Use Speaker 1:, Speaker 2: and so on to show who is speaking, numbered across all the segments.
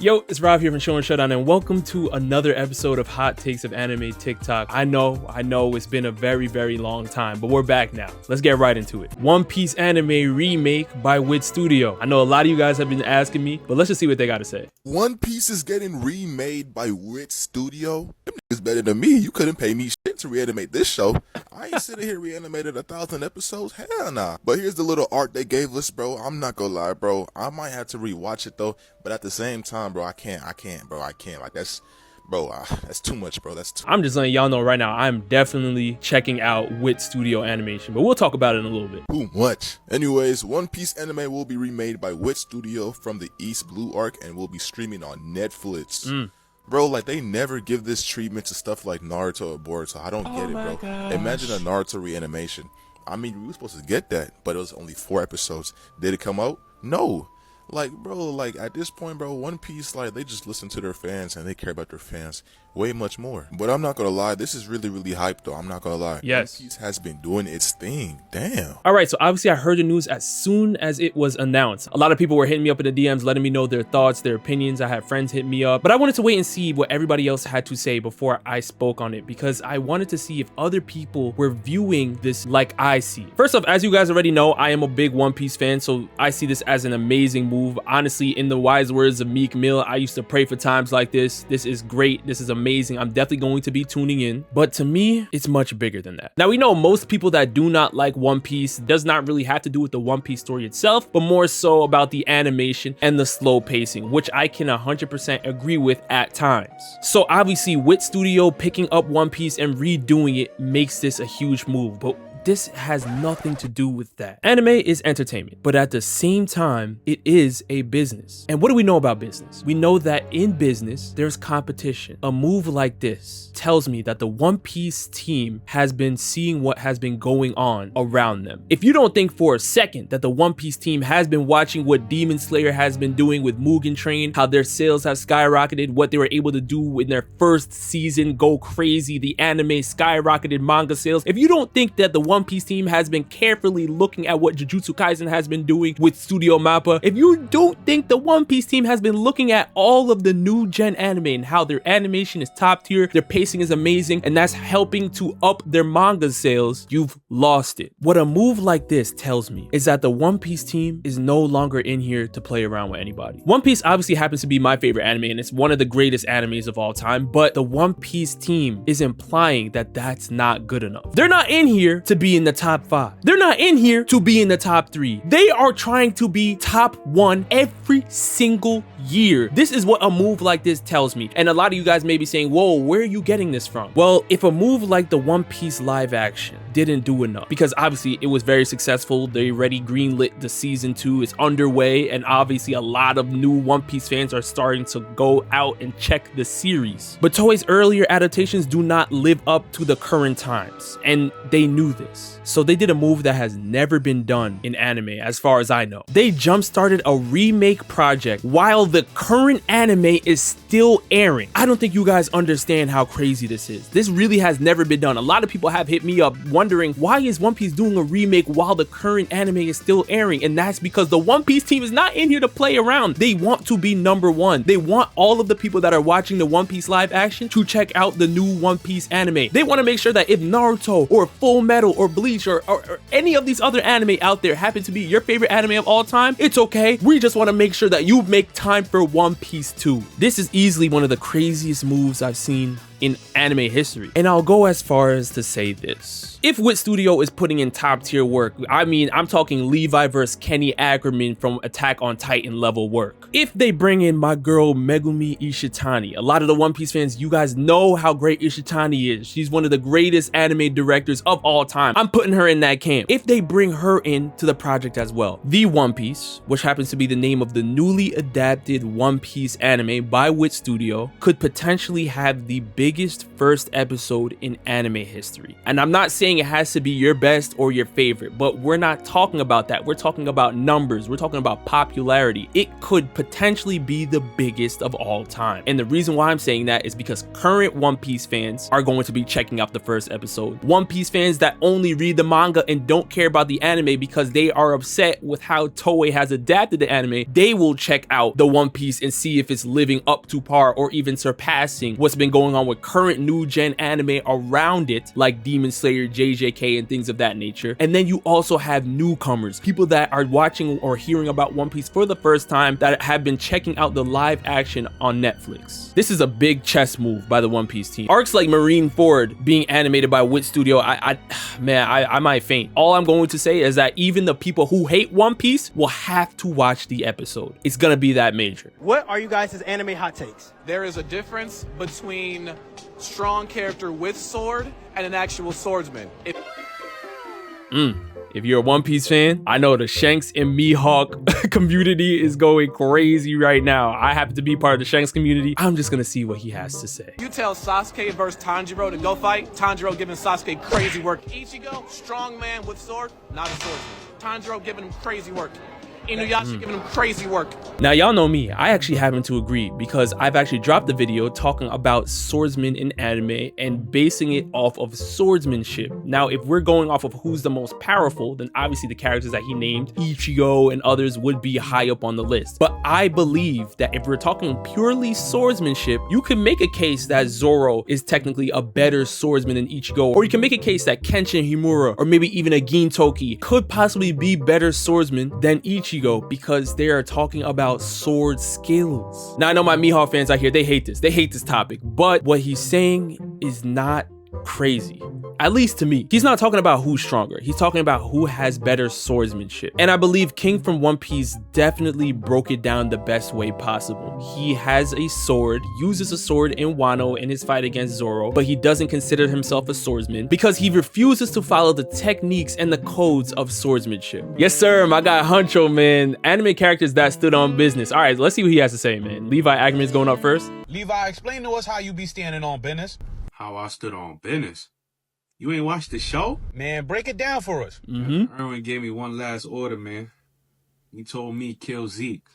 Speaker 1: Yo, it's Rob here from Showdown, and welcome to another episode of Hot Takes of Anime TikTok. I know it's been a very long time, but we're back now. Let's get right into it. One Piece anime remake by Wit Studio. I know a lot of you guys have been asking me, but let's just see what they got to say.
Speaker 2: One Piece is getting remade by Wit Studio? Them niggas better than me. You couldn't pay me shit to reanimate this show. I ain't sitting here reanimated 1,000 episodes. Hell nah. But here's the little art they gave us, bro. I'm not gonna lie, bro. I might have to rewatch it though, but at the same time, bro, I can't, bro. I can't. Like, that's too much, bro. I'm
Speaker 1: just letting y'all know right now, I'm definitely checking out Wit Studio animation, but we'll talk about it in a little bit.
Speaker 2: Too much. Anyways, One Piece anime will be remade by Wit Studio from the East Blue arc and will be streaming on Netflix. Bro, like, they never give this treatment to stuff like Naruto or Boruto. I don't get it, bro.
Speaker 1: Gosh.
Speaker 2: Imagine a Naruto reanimation. I mean, we were supposed to get that, but it was only 4 episodes. Did it come out? No. Like, bro, like, at this point, bro, One Piece, like, they just listen to their fans and they care about their fans way much more. But I'm not gonna lie, this is really hyped, though. I'm not gonna lie.
Speaker 1: Yes.
Speaker 2: One Piece has been doing its thing. Damn.
Speaker 1: All right, so obviously I heard the news as soon as it was announced. A lot of people were hitting me up in the DMs, letting me know their thoughts, their opinions. I had friends hit me up, but I wanted to wait and see what everybody else had to say before I spoke on it, because I wanted to see if other people were viewing this like I see. First off, as you guys already know, I am a big One Piece fan, so I see this as an amazing move. Honestly, in the wise words of Meek Mill, I used to pray for times like this. This is great. This is amazing. I'm definitely going to be tuning in. But to me, it's much bigger than that. Now, we know most people that do not like One Piece does not really have to do with the One Piece story itself, but more so about the animation and the slow pacing, which I can 100% agree with at times. So obviously, Wit Studio picking up One Piece and redoing it makes this a huge move, but this has nothing to do with that. Anime is entertainment, but at the same time, it is a business. And what do we know about business? We know that in business, there's competition. A move like this tells me that the One Piece team has been seeing what has been going on around them. If you don't think for a second that the One Piece team has been watching what Demon Slayer has been doing with Mugen Train, how their sales have skyrocketed, what they were able to do in their first season, go crazy, the anime skyrocketed manga sales. If you don't think that the One Piece team has been carefully looking at what Jujutsu Kaisen has been doing with Studio Mappa, if you don't think the One Piece team has been looking at all of the new gen anime and how their animation is top tier, their pacing is amazing, and that's helping to up their manga sales, you've lost it. What a move like this tells me is that the One Piece team is no longer in here to play around with anybody. One Piece obviously happens to be my favorite anime, and it's one of the greatest animes of all time, but the One Piece team is implying that that's not good enough. They're not in here to be in the top 5. They're not in here to be in the top 3. They are trying to be top 1 every single year. This is what a move like this tells me. And a lot of you guys may be saying, whoa, where are you getting this from? Well, if a move like the One Piece live action didn't do enough, because obviously it was very successful, they already greenlit the season 2, it's underway, and obviously a lot of new One Piece fans are starting to go out and check the series. But Toei's earlier adaptations do not live up to the current times, and they knew this. So they did a move that has never been done in anime, as far as I know. They jump-started a remake project while the current anime is still airing. I don't think you guys understand how crazy this is. This really has never been done. A lot of people have hit me up wondering, why is One Piece doing a remake while the current anime is still airing? And that's because the One Piece team is not in here to play around. They want to be number 1. They want all of the people that are watching the One Piece live action to check out the new One Piece anime. They want to make sure that if Naruto or Full Metal or Bleach or any of these other anime out there happen to be your favorite anime of all time, it's okay. We just want to make sure that you make time for One Piece too. This is easily one of the craziest moves I've seen in anime history. And I'll go as far as to say this. If Wit Studio is putting in top tier work, I mean, I'm talking Levi versus Kenny Ackerman from Attack on Titan level work. If they bring in my girl Megumi Ishitani, a lot of the One Piece fans, you guys know how great Ishitani is. She's one of the greatest anime directors of all time. I'm putting her in that camp. If they bring her into the project as well, The One Piece, which happens to be the name of the newly adapted One Piece anime by Wit Studio, could potentially have the biggest biggest first episode in anime history. And I'm not saying it has to be your best or your favorite, but we're not talking about that. We're talking about numbers. We're talking about popularity. It could potentially be the biggest of all time. And the reason why I'm saying that is because current One Piece fans are going to be checking out the first episode. One Piece fans that only read the manga and don't care about the anime because they are upset with how Toei has adapted the anime, they will check out the One Piece and see if it's living up to par or even surpassing what's been going on with current new gen anime around it, like Demon Slayer, JJK, and things of that nature. And then you also have newcomers, people that are watching or hearing about One Piece for the first time that have been checking out the live action on Netflix. This is a big chess move by the One Piece team. Arcs like Marineford being animated by Wit Studio, I might faint. All I'm going to say is that even the people who hate One Piece will have to watch the episode. It's gonna be that major.
Speaker 3: What are you guys' anime hot takes?
Speaker 4: There is a difference between strong character with sword and an actual swordsman.
Speaker 1: If you're a One Piece fan, I know the Shanks and Mihawk community is going crazy right now. I happen to be part of the Shanks community. I'm just gonna see what he has to say.
Speaker 4: You tell Sasuke versus Tanjiro to go fight, Tanjiro giving Sasuke crazy work. Ichigo, strong man with sword, not a swordsman. Tanjiro giving him crazy work. Inuyasha giving him crazy work.
Speaker 1: Now, y'all know me. I actually happen to agree because I've actually dropped a video talking about swordsmen in anime and basing it off of swordsmanship. Now, if we're going off of who's the most powerful, then obviously the characters that he named, Ichigo and others, would be high up on the list. But I believe that if we're talking purely swordsmanship, you can make a case that Zoro is technically a better swordsman than Ichigo, or you can make a case that Kenshin Himura or maybe even a Gintoki could possibly be better swordsmen than Ichigo, because they are talking about sword skills. Now, I know my Mihawk fans out here, they hate this topic, but what he's saying is not crazy, at least to me. He's not talking about who's stronger, he's talking about who has better swordsmanship. And I believe King from One Piece definitely broke it down the best way possible. He has a sword, uses a sword in Wano in his fight against Zoro, but he doesn't consider himself a swordsman because he refuses to follow the techniques and the codes of swordsmanship. Yes sir, my guy Huncho, man. Anime characters that stood on business. All right, let's see what he has to say, man. Levi Ackerman's going up first.
Speaker 5: Levi, explain to us how you be standing on business.
Speaker 6: How I stood on business? You ain't watched the show?
Speaker 5: Man, break it down for us.
Speaker 6: Erwin gave me one last order, man. He told me kill Zeke.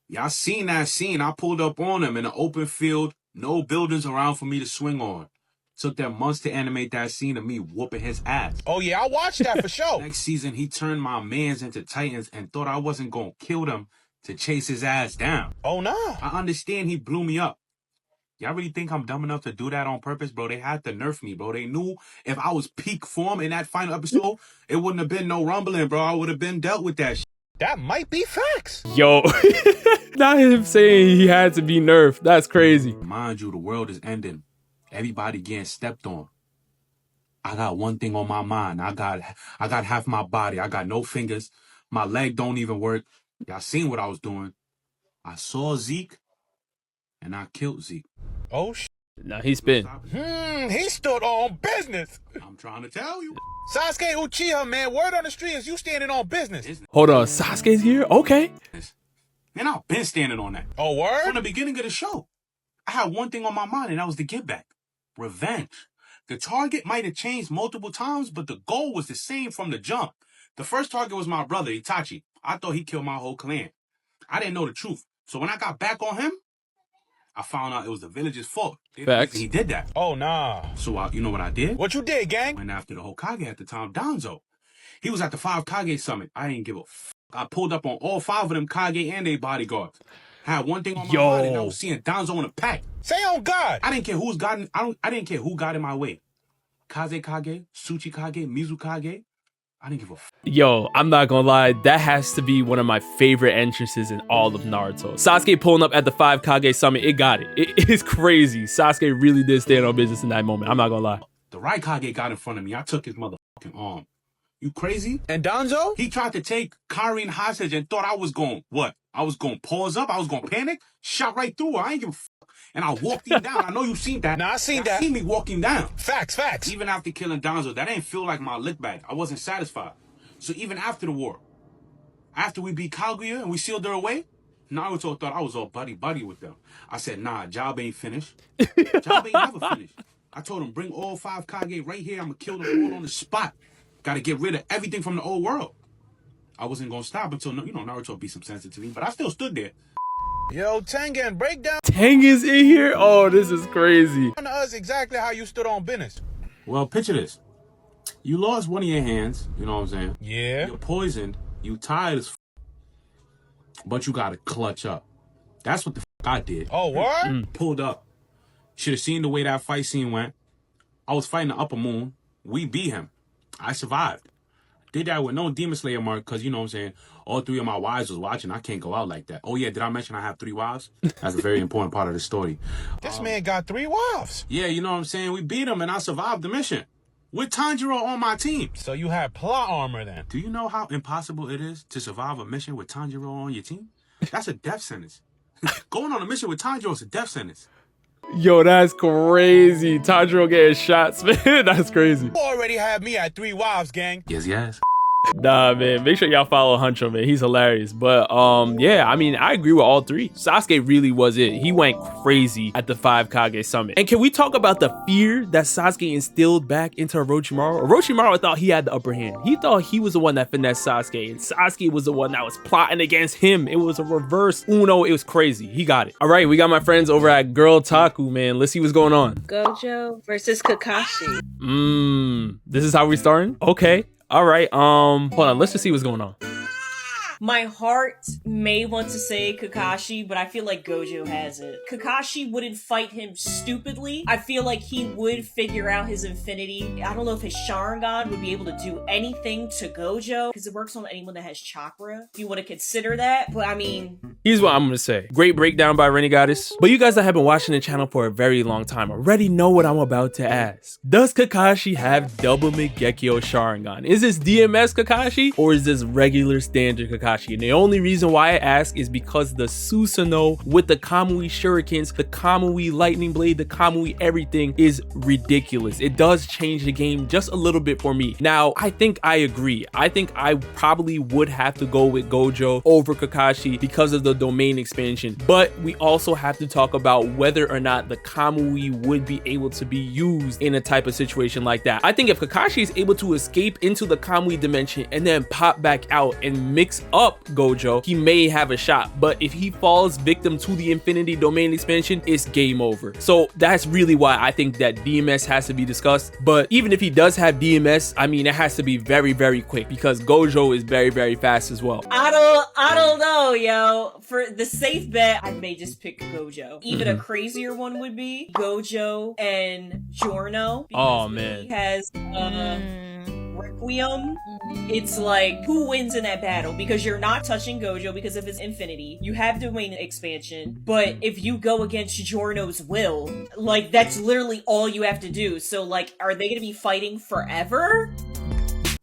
Speaker 6: Y'all seen that scene. I pulled up on him in an open field, no buildings around for me to swing on. Took them months to animate that scene of me whooping his ass.
Speaker 5: Oh yeah, I watched that for sure.
Speaker 6: Next season, he turned my mans into Titans and thought I wasn't gonna kill them to chase his ass down.
Speaker 5: Oh no.
Speaker 6: I understand he blew me up. Y'all really think I'm dumb enough to do that on purpose, bro? They had to nerf me, bro. They knew if I was peak form in that final episode, it wouldn't have been no rumbling, bro. I would have been dealt with that shit.
Speaker 5: That might be facts.
Speaker 1: Yo, not him saying he had to be nerfed. That's crazy.
Speaker 6: Mind you, the world is ending. Everybody getting stepped on. I got one thing on my mind. I got half my body. I got no fingers. My leg don't even work. Y'all seen what I was doing. I saw Zeke, and I killed Zeke.
Speaker 5: Oh shit.
Speaker 1: Nah, he spin.
Speaker 5: He stood on business.
Speaker 6: I'm trying to tell you.
Speaker 5: Sasuke Uchiha, man, word on the street is you standing on business.
Speaker 1: Hold on, Sasuke's here? Okay.
Speaker 6: Man, I've been standing on that.
Speaker 5: Oh, word?
Speaker 6: From the beginning of the show. I had one thing on my mind, and that was to get back. Revenge. The target might have changed multiple times, but the goal was the same from the jump. The first target was my brother, Itachi. I thought he killed my whole clan. I didn't know the truth. So when I got back on him, I found out it was the village's fault.
Speaker 1: Facts.
Speaker 6: He did that.
Speaker 5: Oh, nah.
Speaker 6: So you know what I did?
Speaker 5: What you did, gang?
Speaker 6: Went after the Hokage at the time, Danzo. He was at the 5 Kage summit. I didn't give a f. I pulled up on all 5 of them Kage and their bodyguards. Had one thing on my mind, and I was seeing Danzo in a pack.
Speaker 5: Say on God.
Speaker 6: I didn't care who's got in, I didn't care who got in my way. Kaze Kage, Tsuchi Kage, Mizu Kage. I didn't give a f.
Speaker 1: Yo, I'm not gonna lie, that has to be one of my favorite entrances in all of Naruto. Sasuke pulling up at the 5 Kage summit, it got it. It is crazy. Sasuke really did stand on business in that moment. I'm not gonna lie.
Speaker 6: The right Kage got in front of me. I took his motherfucking arm. You crazy?
Speaker 5: And Danzo?
Speaker 6: He tried to take Karin hostage and thought I was going, what? I was going to pause up? I was going to panic? Shot right through her. I ain't give a f. And I walked him down. I know you seen that.
Speaker 5: Nah, I seen that.
Speaker 6: Seen me walk him down.
Speaker 5: Facts.
Speaker 6: Even after killing Danzo, that ain't feel like my lick bag. I wasn't satisfied. So even after the war, after we beat Kaguya and we sealed her away, Naruto thought I was all buddy-buddy with them. I said, nah, job ain't finished. Job ain't never finished. I told him, bring all 5 Kage right here. I'm going to kill them all on the spot. Got to get rid of everything from the old world. I wasn't going to stop until, Naruto beat some sense into me, but I still stood there.
Speaker 5: Yo, Tengen, break down
Speaker 1: Tang is in here? Oh, this is crazy.
Speaker 5: to us exactly how you stood on business.
Speaker 6: Well, picture this. You lost one of your hands, you know what I'm saying?
Speaker 5: Yeah.
Speaker 6: You're poisoned, you tired as but you got to clutch up. That's what the I did.
Speaker 5: Oh, what?
Speaker 6: Pulled up. Should have seen the way that fight scene went. I was fighting the upper moon. We beat him. I survived. Did that with no Demon Slayer mark because, you know what I'm saying, all 3 of my wives was watching. I can't go out like that. Oh, yeah, did I mention I have 3 wives? That's a very important part of the story.
Speaker 5: This man got 3 wives.
Speaker 6: Yeah, you know what I'm saying? We beat him and I survived the mission. With Tanjiro on my team.
Speaker 5: So you had plot armor then.
Speaker 6: Do you know how impossible it is to survive a mission with Tanjiro on your team? That's a death sentence. Going on a mission with Tanjiro is a death sentence.
Speaker 1: Yo, that's crazy. Tanjiro getting shots, man. That's crazy.
Speaker 5: You already had me at 3 wives, gang.
Speaker 6: Yes.
Speaker 1: Nah, man, make sure y'all follow Huncho, man. He's hilarious. But yeah, I mean, I agree with all 3. Sasuke really was it. He went crazy at the 5 Kage summit. And can we talk about the fear that Sasuke instilled back into Orochimaru? Orochimaru thought he had the upper hand. He thought he was the one that finessed Sasuke, and Sasuke was the one that was plotting against him. It was a reverse Uno. It was crazy. He got it. All right, we got my friends over at Girl Taku, man. Let's see what's going on.
Speaker 7: Gojo versus Kakashi.
Speaker 1: This is how we starting? Okay. All right, hold on, let's just see what's going on.
Speaker 7: My heart may want to say Kakashi, but I feel like Gojo has it. Kakashi wouldn't fight him stupidly. I feel like he would figure out his infinity. I don't know if his Sharingan would be able to do anything to Gojo, because it works on anyone that has chakra, if you want to consider that. But I mean...
Speaker 1: Here's what I'm gonna say. Great breakdown by Renegoddess. But you guys that have been watching the channel for a very long time already know what I'm about to ask. Does Kakashi have double Mangekyo Sharingan? Is this DMS Kakashi, or is this regular standard Kakashi? And the only reason why I ask is because the Susanoo with the Kamui Shurikens, the Kamui Lightning Blade, the Kamui everything is ridiculous. It does change the game just a little bit for me. Now, I think I agree. I think I probably would have to go with Gojo over Kakashi because of the domain expansion. But we also have to talk about whether or not the Kamui would be able to be used in a type of situation like that. I think if Kakashi is able to escape into the Kamui dimension and then pop back out and mix up Gojo, he may have a shot. But if he falls victim to the Infinity Domain expansion, it's game over. So that's really why I think that DMS has to be discussed. But even if he does have DMS, I mean, it has to be very, very quick because Gojo is very, very fast as well.
Speaker 7: I don't know, yo. For the safe bet, I may just pick Gojo. Even a crazier one would be Gojo and Giorno.
Speaker 1: Oh, man.
Speaker 7: He has Requiem. It's like, who wins in that battle? Because you're not touching Gojo because of his infinity. You have domain expansion, but if you go against Giorno's will, like, that's literally all you have to do. So, like, are they gonna be fighting forever?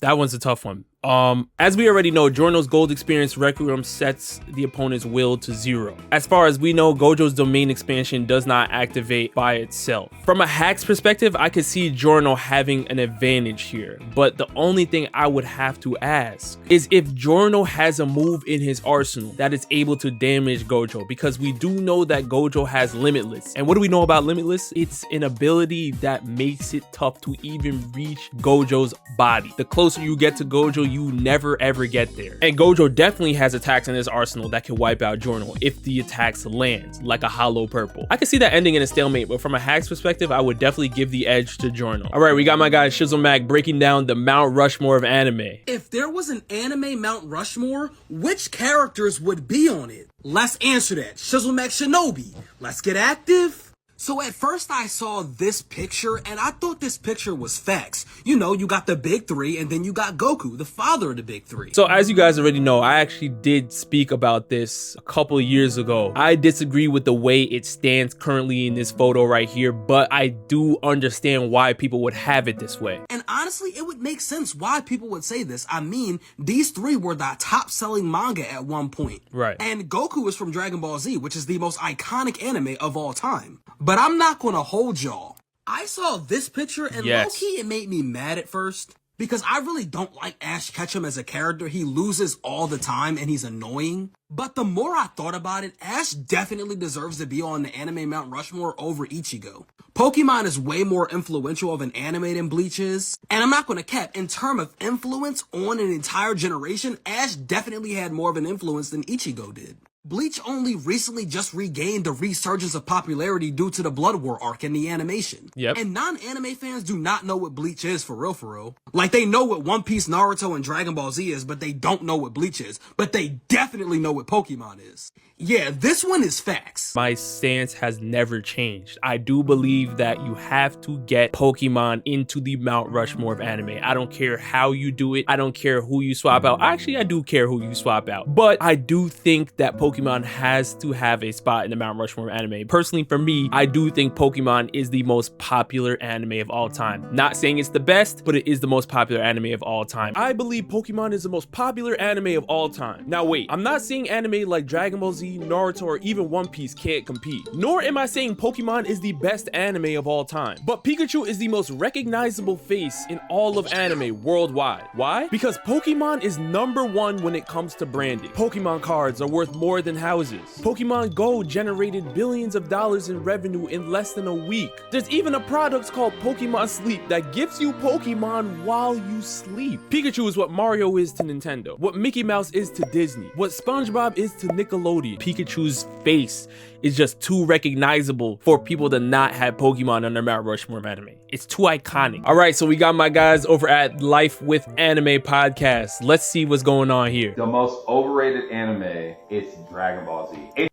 Speaker 1: That one's a tough one. As we already know, Giorno's gold experience Requiem sets the opponent's will to 0. As far as we know, Gojo's domain expansion does not activate by itself. From a hacks perspective, I could see Giorno having an advantage here, but the only thing I would have to ask is if Giorno has a move in his arsenal that is able to damage Gojo, because we do know that Gojo has Limitless. And what do we know about Limitless? It's an ability that makes it tough to even reach Gojo's body. The closer you get to Gojo, you never ever get there. And Gojo definitely has attacks in his arsenal that can wipe out Giorno if the attacks land, like a hollow purple. I can see that ending in a stalemate, but from a hacks perspective, I would definitely give the edge to Giorno. All right, we got my guy Shizzle Mac breaking down the Mount Rushmore of anime.
Speaker 8: If there was an anime Mount Rushmore, which characters would be on it? Let's answer that. Shizzle Mac Shinobi. Let's get active. So at first I saw this picture and I thought this picture was facts. You know, you got the big 3 and then you got Goku, the father of the big 3.
Speaker 1: So as you guys already know, I actually did speak about this a couple of years ago. I disagree with the way it stands currently in this photo right here, but I do understand why people would have it this way.
Speaker 8: And honestly, it would make sense why people would say this. I mean, these 3 were the top selling manga at one point.
Speaker 1: Right.
Speaker 8: And Goku is from Dragon Ball Z, which is the most iconic anime of all time. But I'm not gonna hold y'all. I saw this picture and low-key it made me mad at first. because I really don't like Ash Ketchum as a character. He loses all the time and he's annoying. But the more I thought about it, Ash definitely deserves to be on the anime Mount Rushmore over Ichigo. Pokemon is way more influential of an anime than Bleach is. And I'm not gonna cap, in terms of influence on an entire generation, Ash definitely had more of an influence than Ichigo did. Bleach only recently just regained the resurgence of popularity due to the Blood War arc in the animation.
Speaker 1: Yep.
Speaker 8: And non-anime fans do not know what Bleach is for real for real. Like, they know what One Piece, Naruto, and Dragon Ball Z is, but they don't know what Bleach is. But they definitely know what Pokemon is. Yeah, this one is facts.
Speaker 1: My stance has never changed. I do believe that you have to get Pokemon into the Mount Rushmore of anime. I don't care how you do it. I don't care who you swap out. Actually, I do care who you swap out. But I do think that Pokemon has to have a spot in the Mount Rushmore of anime. Personally, for me, I do think Pokemon is the most popular anime of all time. Not saying it's the best, but it is the most popular anime of all time. I believe Pokemon is the most popular anime of all time. Now wait, I'm not saying anime like Dragon Ball Z, Naruto, or even One Piece can't compete. Nor am I saying Pokemon is the best anime of all time. But Pikachu is the most recognizable face in all of anime worldwide. Why? Because Pokemon is #1 when it comes to branding. Pokemon cards are worth more than houses. Pokemon Go generated billions of dollars in revenue in less than a week. There's even a product called Pokemon Sleep that gives you Pokemon while you sleep. Pikachu is what Mario is to Nintendo, what Mickey Mouse is to Disney, what SpongeBob is to Nickelodeon. Pikachu's face is just too recognizable for people to not have Pokemon on their Mount Rushmore of anime. It's too iconic. All right, so we got my guys over at Life with Anime podcast. Let's see what's going on here.
Speaker 9: The most overrated anime is Dragon Ball Z.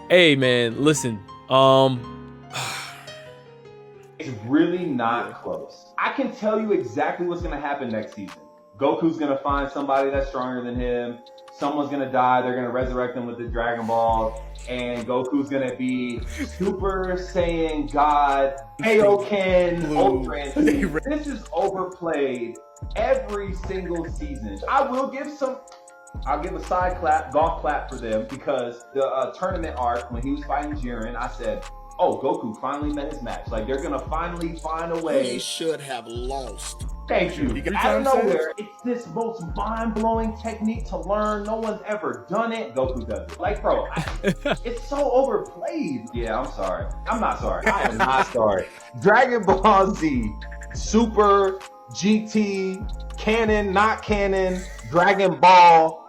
Speaker 1: Hey man, listen,
Speaker 9: It's really not close. I can tell you exactly what's gonna happen next season. Goku's gonna find somebody that's stronger than him. Someone's gonna die, they're gonna resurrect them with the Dragon Ball, and Goku's gonna be Super Saiyan God, Kaioken, Ultra. This is overplayed every single season. I'll give a side clap, golf clap for them, because the tournament arc, when he was fighting Jiren, I said, oh, Goku finally met his match. Like, they're gonna finally find a way.
Speaker 10: He should have lost.
Speaker 9: Thank you. Out of nowhere, it's this most mind-blowing technique to learn. No one's ever done it. Goku does it. Like, bro, it's so overplayed. Yeah, I'm sorry. I'm not sorry. I am not sorry. Dragon Ball Z, Super, GT, canon, not canon, Dragon Ball,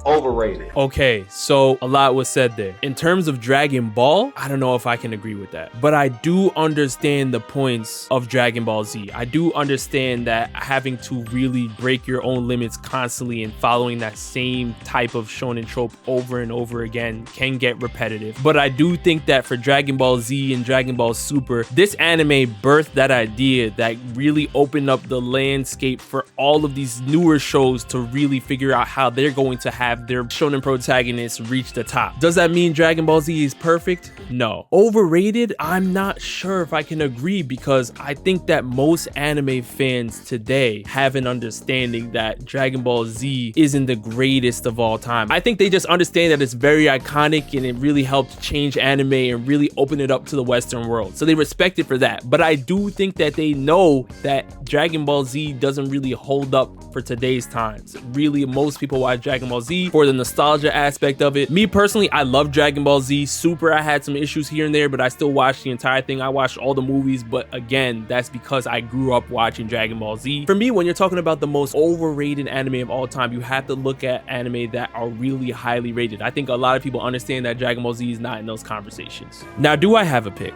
Speaker 9: overrated.
Speaker 1: Okay, so a lot was said there. In terms of Dragon Ball, I don't know if I can agree with that. But I do understand the points of Dragon Ball Z. I do understand that having to really break your own limits constantly and following that same type of shonen trope over and over again can get repetitive. But I do think that for Dragon Ball Z and Dragon Ball Super, this anime birthed that idea that really opened up the landscape for all of these newer shows to really figure out how they're going to have their shonen protagonists reach the top. Does that mean Dragon Ball Z is perfect? No. Overrated? I'm not sure if I can agree, because I think that most anime fans today have an understanding that Dragon Ball Z isn't the greatest of all time. I think they just understand that it's very iconic and it really helped change anime and really open it up to the Western world. So they respect it for that. But I do think that they know that Dragon Ball Z doesn't really hold up for today's times. Really, most people watch Dragon Ball Z for the nostalgia aspect of it. Me personally, I love Dragon Ball Z. Super, I had some issues here and there, but I still watched the entire thing. I watched all the movies, but again, that's because I grew up watching Dragon Ball Z. For me, when you're talking about the most overrated anime of all time, you have to look at anime that are really highly rated. I think a lot of people understand that Dragon Ball Z is not in those conversations. Now, do I have a pick?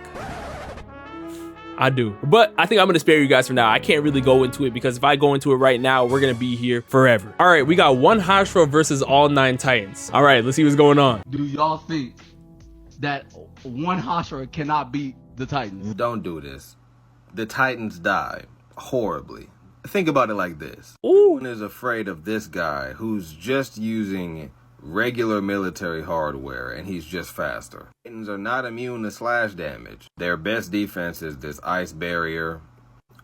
Speaker 1: I do, but I think I'm gonna spare you guys for now. I can't really go into it, because if I go into it right now, we're gonna be here forever. All right, we got one Hashira versus all 9 Titans. All right, let's see what's going on.
Speaker 11: Do y'all think that one Hashira cannot beat the Titans?
Speaker 12: Don't do this. The Titans die horribly. Think about it like this.
Speaker 1: Ooh.
Speaker 12: Everyone is afraid of this guy who's just using regular military hardware, and he's just faster. Titans are not immune to slash damage. Their best defense is this ice barrier,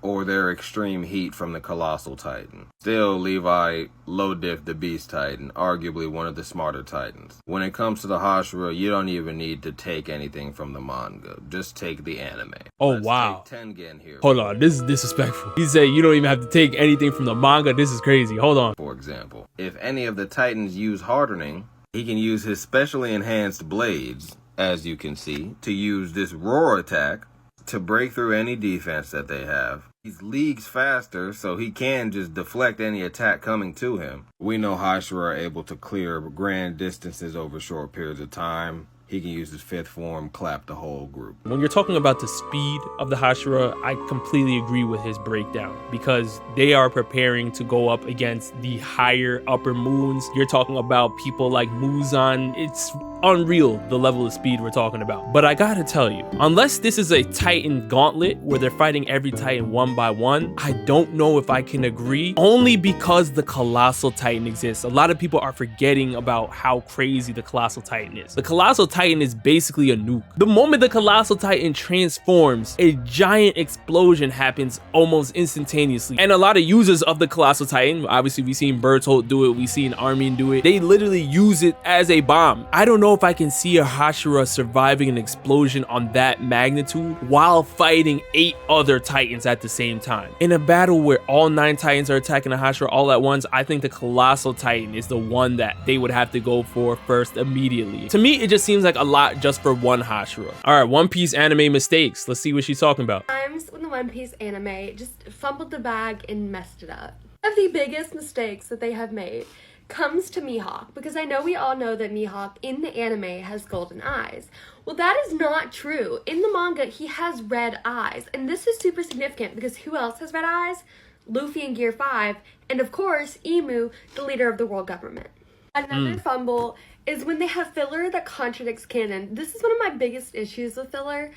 Speaker 12: or their extreme heat from the Colossal Titan. Still, Levi low diff the Beast Titan, arguably one of the smarter Titans. When it comes to the Hashira, you don't even need to take anything from the manga. Just take the anime.
Speaker 1: Oh, wow.
Speaker 12: Take Tengen here.
Speaker 1: Hold on, this is disrespectful. He said you don't even have to take anything from the manga. This is crazy. Hold on.
Speaker 12: For example, if any of the Titans use hardening, he can use his specially enhanced blades, as you can see, to use this roar attack to break through any defense that they have. He's leagues faster, so he can just deflect any attack coming to him. We know Hashira are able to clear grand distances over short periods of time. He can use his fifth form, clap the whole group.
Speaker 1: When you're talking about the speed of the Hashira, I completely agree with his breakdown because they are preparing to go up against the higher upper moons. You're talking about people like Muzan. It's unreal the level of speed we're talking about. But I gotta tell you, unless this is a Titan gauntlet where they're fighting every Titan one by one, I don't know if I can agree, only because the Colossal Titan exists. A lot of people are forgetting about how crazy the Colossal Titan is. The Colossal Titan is basically a nuke. The moment the Colossal Titan transforms, a giant explosion happens almost instantaneously. And a lot of users of the Colossal Titan, obviously we've seen Bertolt do it, we've seen Armin do it, they literally use it as a bomb. I don't know if I can see a Hashira surviving an explosion on that magnitude while fighting 8 other Titans at the same time. In a battle where all 9 Titans are attacking a Hashira all at once, I think the Colossal Titan is the one that they would have to go for first immediately. To me, it just seems like a lot just for one Hashira. All right, One Piece anime mistakes. Let's see what she's talking about.
Speaker 13: Times when the One Piece anime just fumbled the bag and messed it up. One of the biggest mistakes that they have made comes to Mihawk, because I know we all know that Mihawk in the anime has golden eyes. Well, that is not true. In the manga, he has red eyes, and this is super significant because who else has red eyes? Luffy in Gear 5, and of course, Imu, the leader of the world government. Another fumble is when they have filler that contradicts canon. This is one of my biggest issues with filler,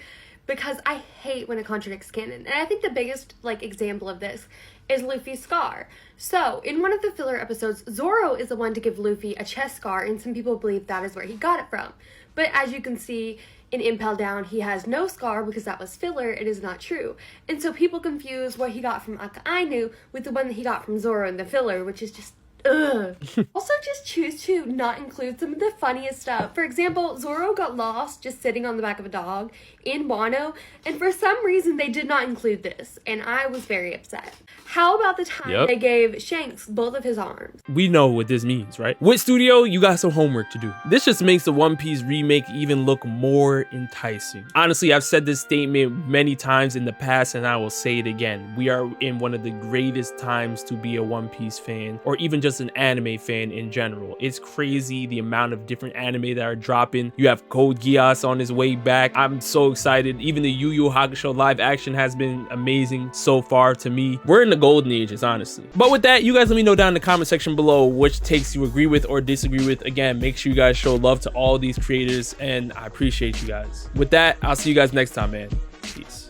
Speaker 13: because I hate when it contradicts canon. And I think the biggest example of this is Luffy's scar. So, in one of the filler episodes, Zoro is the one to give Luffy a chest scar, and some people believe that is where he got it from. But as you can see, in Impel Down, he has no scar because that was filler. It is not true. And so people confuse what he got from Akainu with the one that he got from Zoro in the filler, which is just ugh. Also, just choose to not include some of the funniest stuff. For example, Zoro got lost just sitting on the back of a dog in Wano, and for some reason they did not include this, and I was very upset. How about the time they gave Shanks both of his arms?
Speaker 1: We know what this means, right? With Studio, you got some homework to do. This just makes the One Piece remake even look more enticing. Honestly, I've said this statement many times in the past, and I will say it again. We are in one of the greatest times to be a One Piece fan, or even just an anime fan in general. It's crazy the amount of different anime that are dropping. You have Code Geass on his way back. I'm so excited. Even the Yu Yu Hakusho live action has been amazing so far to me. We're in the golden ages, honestly. But with that, you guys let me know down in the comment section below which takes you agree with or disagree with. Again, make sure you guys show love to all these creators, and I appreciate you guys. With that, I'll see you guys next time, man. Peace.